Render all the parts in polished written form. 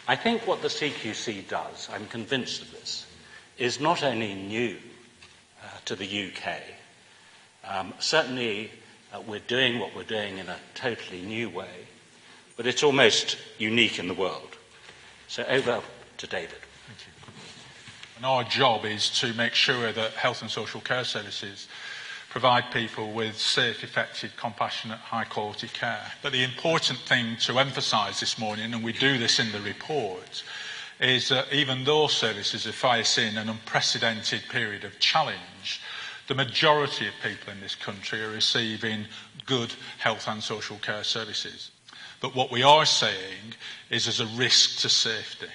I think what the CQC does, I'm convinced of this, is not only new to the UK. Certainly we're doing what we're doing in a totally new way, but it's almost unique in the world. So over to David. Thank you. And our job is to make sure that health and social care services provide people with safe, effective, compassionate, high-quality care. But the important thing to emphasise this morning, and we do this in the report, is that even though services are facing an unprecedented period of challenge, the majority of people in this country are receiving good health and social care services. But what we are saying is there's a risk to safety.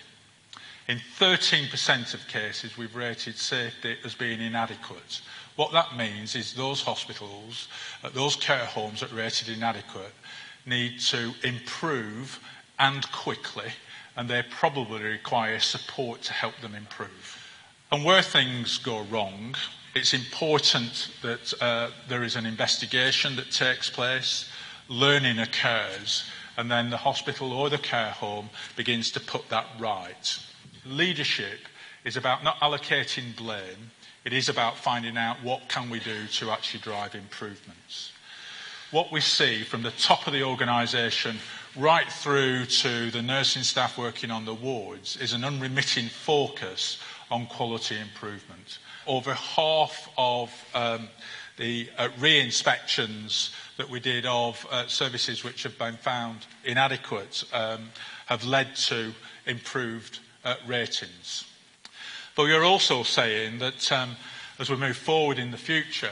In 13% of cases, we've rated safety as being inadequate. What that means is those hospitals, those care homes that are rated inadequate, need to improve and quickly, and they probably require support to help them improve. And where things go wrong, it's important that there is an investigation that takes place, learning occurs, and then the hospital or the care home begins to put that right. Leadership is about not allocating blame, it is about finding out what can we do to actually drive improvements. What we see from the top of the organisation right through to the nursing staff working on the wards is an unremitting focus on quality improvement. Over half of the re-inspections that we did of services which have been found inadequate have led to improved ratings. But we are also saying that as we move forward in the future,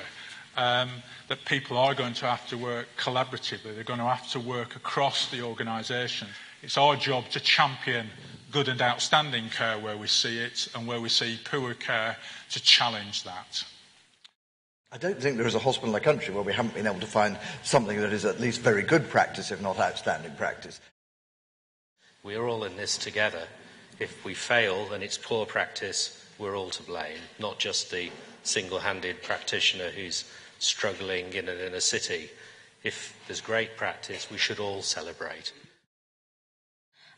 that people are going to have to work collaboratively. They're going to have to work across the organisation. It's our job to champion good and outstanding care where we see it, and where we see poor care, to challenge that. I don't think there is a hospital in the country where we haven't been able to find something that is at least very good practice, if not outstanding practice. We're all in this together. If we fail, then it's poor practice, we're all to blame, not just the single-handed practitioner who's struggling in a city. If there's great practice, we should all celebrate.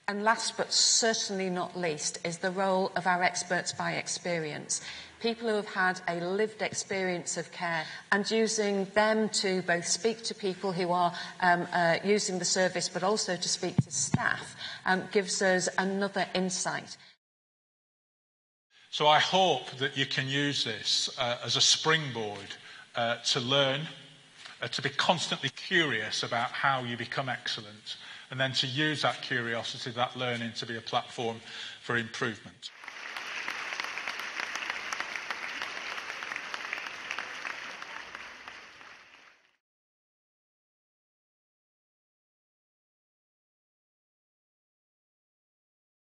And last but certainly not least is the role of our experts by experience. People who have had a lived experience of care, and using them to both speak to people who are using the service but also to speak to staff gives us another insight. So I hope that you can use this as a springboard to learn, to be constantly curious about how you become excellent, and then to use that curiosity, that learning, to be a platform for improvement.